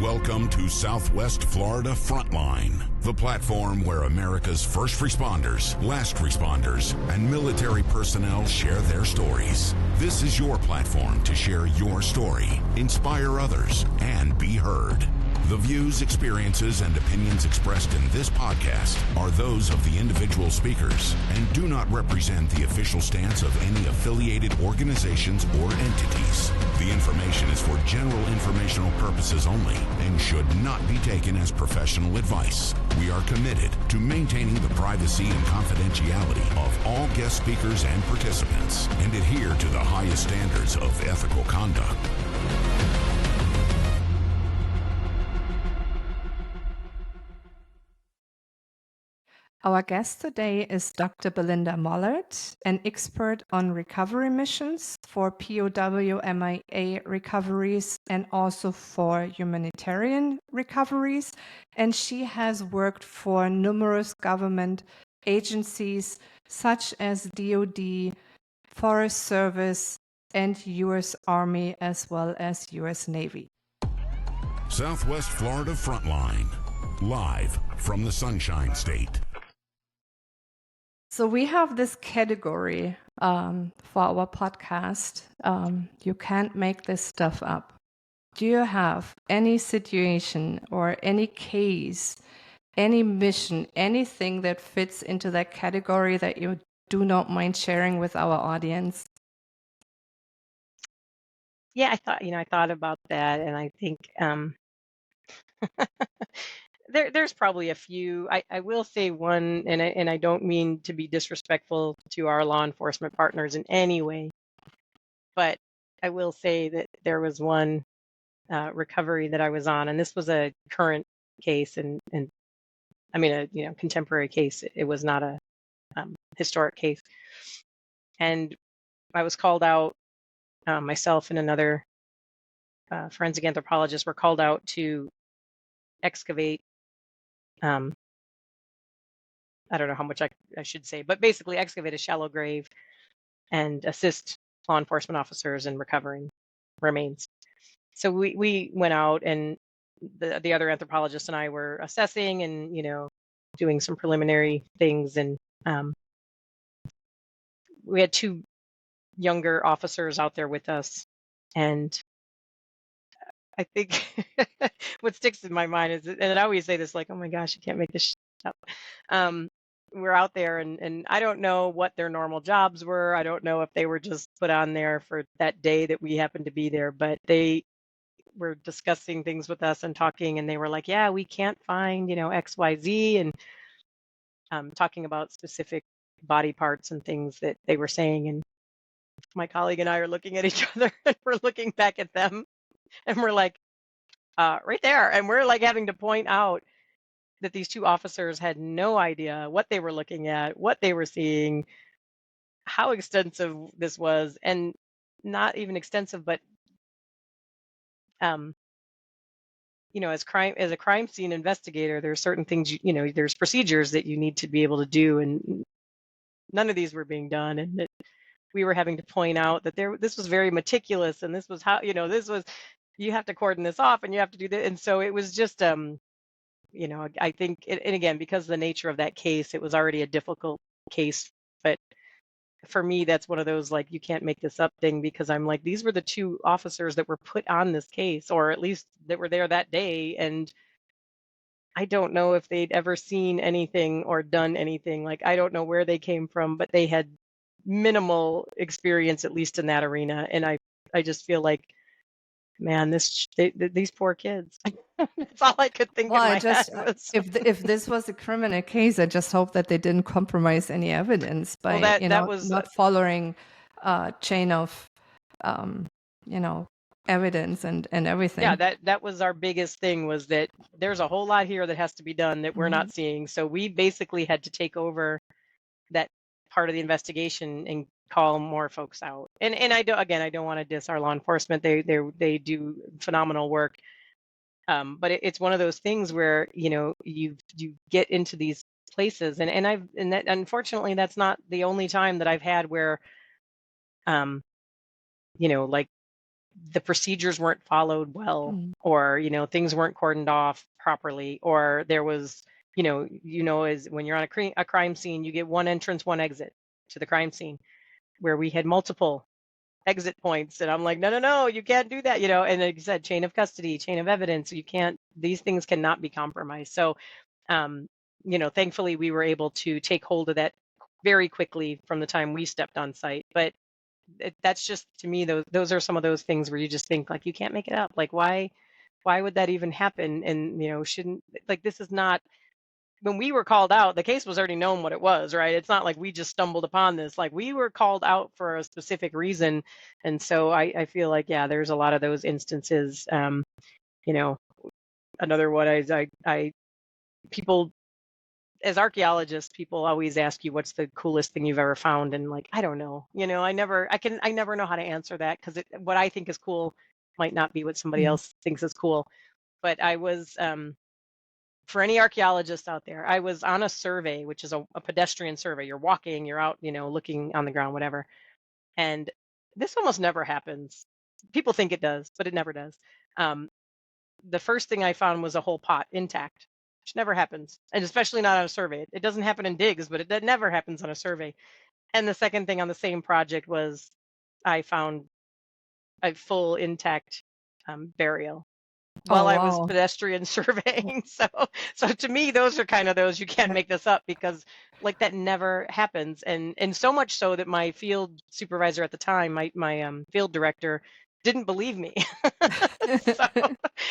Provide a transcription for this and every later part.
Welcome to Southwest Florida Frontline, the platform where America's first responders, last responders, and military personnel share their stories. This is your platform to share your story, inspire others, and be heard. The views, experiences, and opinions expressed in this podcast are those of the individual speakers and do not represent the official stance of any affiliated organizations or entities. The information is for general informational purposes only and should not be taken as professional advice. We are committed to maintaining the privacy and confidentiality of all guest speakers and participants and adhere to the highest standards of ethical conduct. Our guest today is Dr. Belinda Mollard, an expert on recovery missions for POW MIA recoveries and also for humanitarian recoveries. And she has worked for numerous government agencies such as DoD, Forest Service, and U.S. Army, as well as U.S. Navy. Southwest Florida Frontline, live from the Sunshine State. So we have this category for our podcast. You can't make this stuff up. Do you have any situation or any case, any mission, anything that fits into that category that you do not mind sharing with our audience? Yeah, I thought about that, and I think there's probably a few. I will say one, and I don't mean to be disrespectful to our law enforcement partners in any way, but I will say that there was one recovery that I was on, and this was a current case, and I mean a contemporary case. It was not a historic case, and I was called out. Myself and another forensic anthropologist were called out to excavate. I don't know how much I should say, but basically excavate a shallow grave and assist law enforcement officers in recovering remains. So we went out, and the other anthropologist and I were assessing and doing some preliminary things, and we had two younger officers out there with us, and I think what sticks in my mind is, and I always say this, like, oh my gosh, you can't make this up. We're out there, and I don't know what their normal jobs were. I don't know if they were just put on there for that day that we happened to be there, but they were discussing things with us and talking, and they were like, yeah, we can't find, XYZ, and talking about specific body parts and things that they were saying. And my colleague and I are looking at each other, and we're looking back at them, and we're like, right there. And we're like having to point out that these two officers had no idea what they were looking at, what they were seeing, how extensive this was, and not even extensive, but as a crime scene investigator, there are certain things, there's procedures that you need to be able to do, and none of these were being done, and that we were having to point out that this was very meticulous, and this was how, this was, you have to cordon this off, and you have to do that. And so it was just, I think, and again, because of the nature of that case, it was already a difficult case. But for me, that's one of those, like, you can't make this up thing, because I'm like, these were the two officers that were put on this case, or at least that were there that day. And I don't know if they'd ever seen anything or done anything. Like, I don't know where they came from, but they had minimal experience, at least in that arena. And I just feel like, man, these poor kids. That's all I could think. Well, in my head was. if this was a criminal case, I just hope that they didn't compromise any evidence by that was not following a chain of evidence and everything. Yeah, that was our biggest thing, was that there's a whole lot here that has to be done that we're not seeing. So we basically had to take over that part of the investigation and call more folks out. And I don't want to diss our law enforcement. They do phenomenal work. But it's one of those things where you get into these places, and that, unfortunately, that's not the only time that I've had where like the procedures weren't followed well, Mm. or things weren't cordoned off properly, or there was as when you're on a crime scene, you get one entrance, one exit to the crime scene, where we had multiple exit points, and I'm like, no, you can't do that, and like you said, chain of custody, chain of evidence, these things cannot be compromised. So thankfully we were able to take hold of that very quickly from the time we stepped on site. But that's just, to me, those are some of those things where you just think, like, you can't make it up. Like, why would that even happen? And shouldn't, like, this is not, when we were called out, the case was already known what it was, right? It's not like we just stumbled upon this. Like, we were called out for a specific reason. And so I feel like, yeah, there's a lot of those instances. Another one, I people, as archaeologists, people always ask you, what's the coolest thing you've ever found? And, like, I don't know. I never know how to answer that, because what I think is cool might not be what somebody Mm. else thinks is cool. But I was, for any archaeologists out there, I was on a survey, which is a pedestrian survey. You're walking, you're out, looking on the ground, whatever. And this almost never happens. People think it does, but it never does. The first thing I found was a whole pot intact, which never happens, and especially not on a survey. It doesn't happen in digs, but that never happens on a survey. And the second thing on the same project was I found a full intact burial while Oh, I was wow. pedestrian surveying. So to me, those are kind of those, you can't make this up, because, like, that never happens. And so much so that my field supervisor at the time, my field director, didn't believe me. So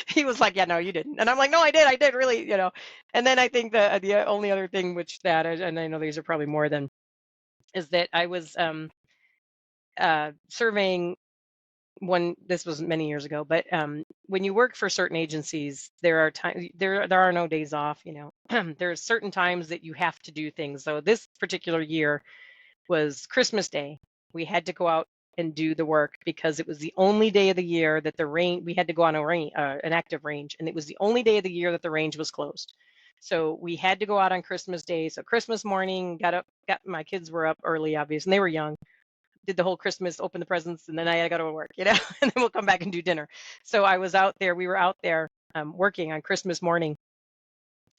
he was like, yeah, no, you didn't. And I'm like, no, I did really, And then I think the only other thing, and I know these are probably more than, is that I was surveying this was many years ago, but when you work for certain agencies, there are times, there are no days off. There's certain times that you have to do things. So this particular year was Christmas Day. We had to go out and do the work, because it was the only day of the year that we had to go on an active range, and it was the only day of the year that the range was closed. So we had to go out on Christmas Day. So Christmas morning, my kids were up early, obviously, and they were young. Did the whole Christmas, open the presents, and then I got to go to work, and then we'll come back and do dinner. So we were out there working on Christmas morning,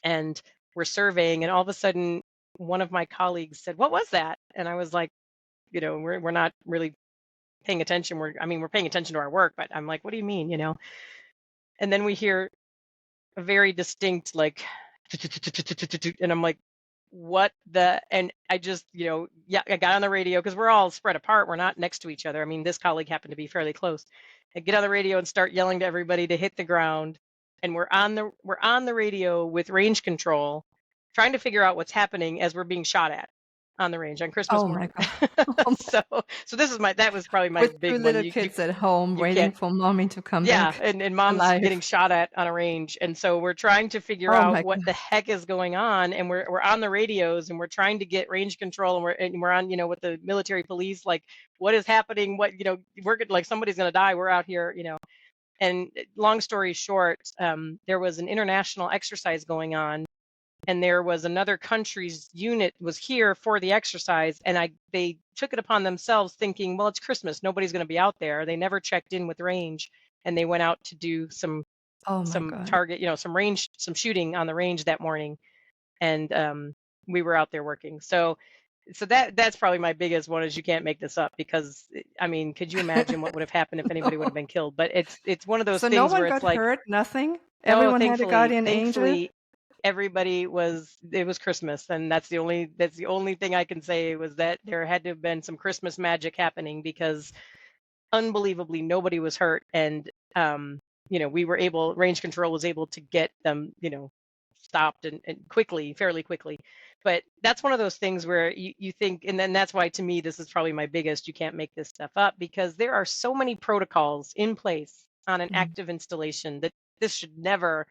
and we're surveying, and all of a sudden one of my colleagues said, "What was that?" And I was like, we're not really paying attention. We're paying attention to our work, but I'm like, what do you mean, And then we hear a very distinct, like, and I'm like, what the, and I just, I got on the radio, because we're all spread apart. We're not next to each other. This colleague happened to be fairly close. I get on the radio and start yelling to everybody to hit the ground. And we're on the radio with range control, trying to figure out what's happening as we're being shot at on the range on Christmas Oh, my morning. God. So that was probably my With big two one. little kids at home you waiting can't, for mommy to come yeah, back and mom's alive. getting shot at on a range, and so we're trying to figure Oh, out my what God. the heck is going on, and we're on the radios, and we're trying to get range control, and we're on, with the military police, like, what is happening? What, we're like, somebody's gonna die. We're out here, And long story short, there was an international exercise going on, and there was another country's unit was here for the exercise, and they took it upon themselves, thinking, well, it's Christmas, nobody's going to be out there. They never checked in with range, and they went out to do some Oh, my God. target, some shooting on the range that morning, and we were out there working. So that's probably my biggest one, is you can't make this up, because could you imagine what would have happened if anybody would have been killed? But it's one of those So no things one where it's got like, hurt, nothing? no, Everyone had a guardian angel? thankfully, it was Christmas, and that's the only thing I can say, was that there had to have been some Christmas magic happening, because unbelievably nobody was hurt, and range control was able to get them, stopped and fairly quickly. But that's one of those things where you think, and then that's why, to me, this is probably my biggest, you can't make this stuff up, because there are so many protocols in place on an Mm. active installation that this should never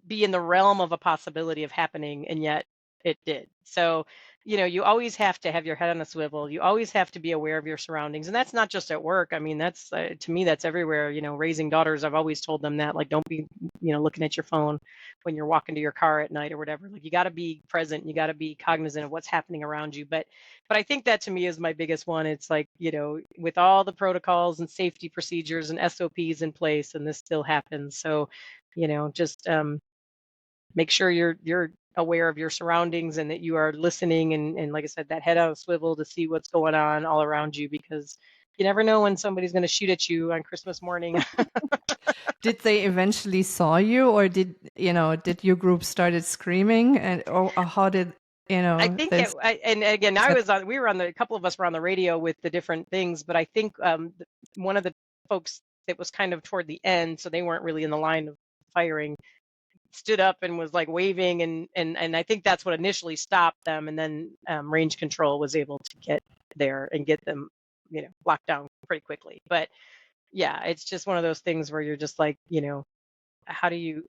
be in the realm of a possibility of happening, and yet it did. So you always have to have your head on a swivel. You always have to be aware of your surroundings. And that's not just at work. I mean, that's to me, that's everywhere. Raising daughters, I've always told them that, like, don't be, looking at your phone when you're walking to your car at night or whatever. Like, you got to be present. You got to be cognizant of what's happening around you. But I think that to me is my biggest one. It's like, with all the protocols and safety procedures and SOPs in place, and this still happens. So, just make sure you're aware of your surroundings and that you are listening and like I said, that head on a swivel to see what's going on all around you, because you never know when somebody's going to shoot at you on Christmas morning. Did they eventually saw you, or did your group started screaming, or how did I think this? and again, a couple of us were on the radio with the different things, but I think one of the folks that was kind of toward the end, so they weren't really in the line of firing, stood up and was like waving, and I think that's what initially stopped them, and then range control was able to get there and get them locked down pretty quickly. But yeah, it's just one of those things where you're just like, how do you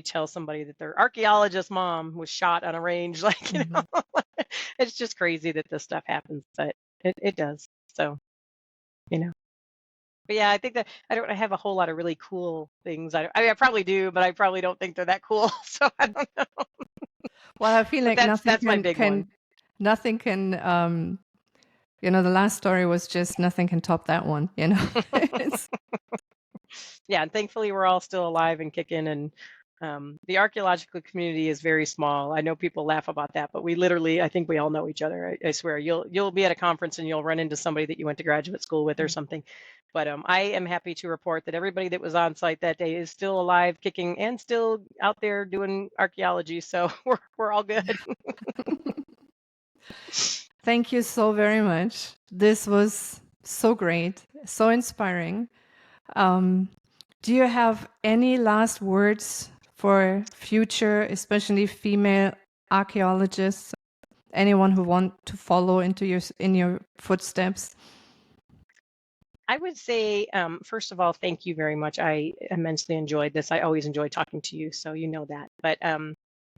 tell somebody that their archaeologist mom was shot on a range? Like, it's just crazy that this stuff happens, but it does. So, but yeah, I think that I don't have a whole lot of really cool things. I mean, I probably do, but I probably don't think they're that cool. So I don't know. Well, I feel like that's my big one. Nothing can, the last story was just nothing can top that one, Yeah, and thankfully we're all still alive and kicking, and the archaeological community is very small. I know people laugh about that, but we literally, I think we all know each other. I swear, you'll be at a conference and you'll run into somebody that you went to graduate school with or something. But I am happy to report that everybody that was on site that day is still alive, kicking, and still out there doing archaeology. So we're all good. Thank you so very much. This was so great, so inspiring. Do you have any last words for future, especially female archaeologists, anyone who want to follow in your footsteps? I would say, first of all, thank you very much. I immensely enjoyed this. I always enjoy talking to you, so you know that. But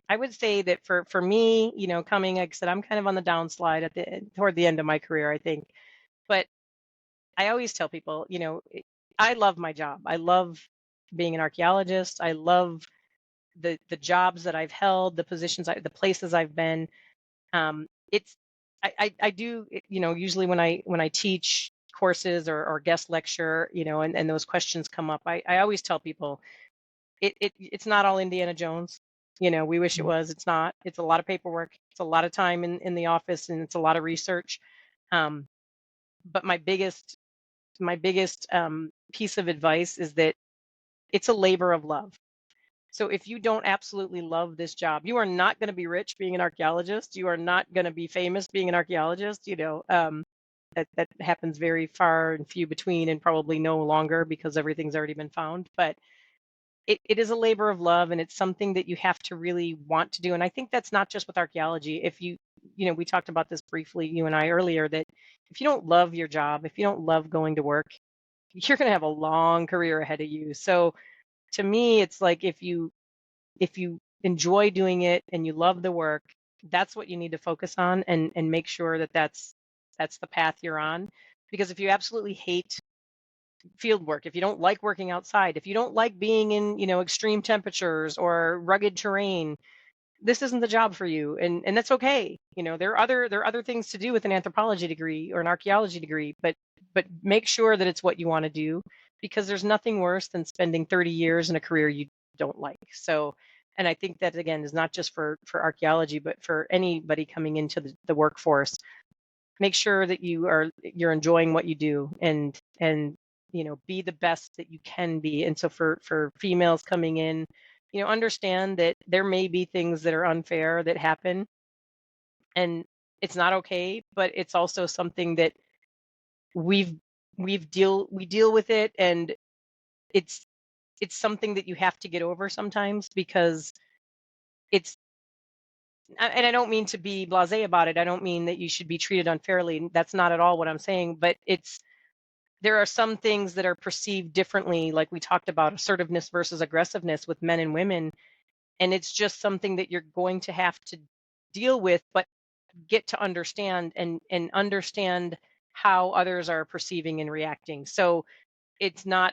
I would say that for me, coming, like I said, I'm kind of on the downslide toward the end of my career, I think. But I always tell people, I love my job. I love being an archaeologist. I love the jobs that I've held, the positions, the places I've been. I do, usually when I teach courses or guest lecture, and those questions come up, I always tell people it's not all Indiana Jones. We wish it was. It's not. It's a lot of paperwork. It's a lot of time in the office, and it's a lot of research. But my biggest piece of advice is that it's a labor of love. So if you don't absolutely love this job, you are not going to be rich being an archaeologist. You are not going to be famous being an archaeologist. That happens very far and few between, and probably no longer because everything's already been found. But it is a labor of love, and it's something that you have to really want to do. And I think that's not just with archaeology. If we talked about this briefly, you and I earlier, that if you don't love your job, if you don't love going to work, you're going to have a long career ahead of you. So to me, it's like if you enjoy doing it and you love the work, that's what you need to focus on, and make sure that that's the path you're on. Because if you absolutely hate field work, if you don't like working outside, if you don't like being in extreme temperatures or rugged terrain, this isn't the job for you, and that's okay. There are other things to do with an anthropology degree or an archaeology degree, but make sure that it's what you want to do, because there's nothing worse than spending 30 years in a career you don't like. So, and I think that again is not just for archaeology, but for anybody coming into the workforce. Make sure that you're enjoying what you do, and be the best that you can be. And so for females coming in, understand that there may be things that are unfair that happen, and it's not okay, but it's also something that we deal with it, and it's something that you have to get over sometimes, because and I don't mean to be blasé about it. I don't mean that you should be treated unfairly. That's not at all what I'm saying, but there are some things that are perceived differently, like we talked about assertiveness versus aggressiveness with men and women. And it's just something that you're going to have to deal with, but get to understand and understand how others are perceiving and reacting. So it's not,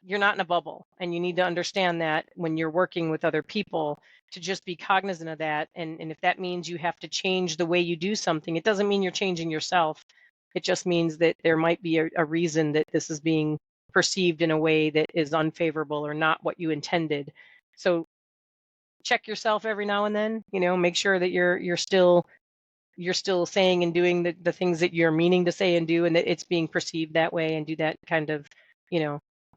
you're not in a bubble, and you need to understand that when you're working with other people, to just be cognizant of that. And if that means you have to change the way you do something, it doesn't mean you're changing yourself. It just means that there might be a reason that this is being perceived in a way that is unfavorable or not what you intended. So check yourself every now and then, make sure that you're still saying and doing the things that you're meaning to say and do, and that it's being perceived that way, and do that kind of,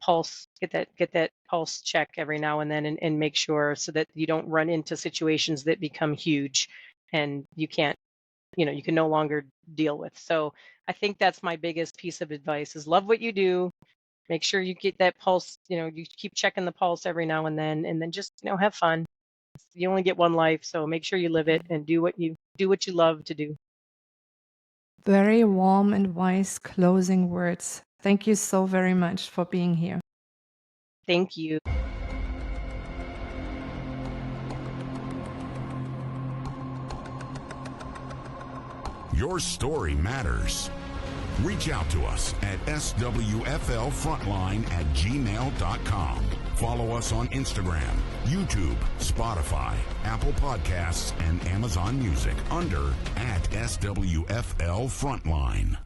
pulse, get that pulse check every now and then, and make sure, so that you don't run into situations that become huge and you can't, you can no longer deal with. So I think that's my biggest piece of advice, is love what you do. Make sure you get that pulse, you keep checking the pulse every now and then just, have fun. You only get one life, so make sure you live it and do what you love to do. Very warm and wise closing words. Thank you so very much for being here. Thank you. Your story matters. Reach out to us at SWFLfrontline@gmail.com. Follow us on Instagram, YouTube, Spotify, Apple Podcasts, and Amazon Music under @SWFL Frontline.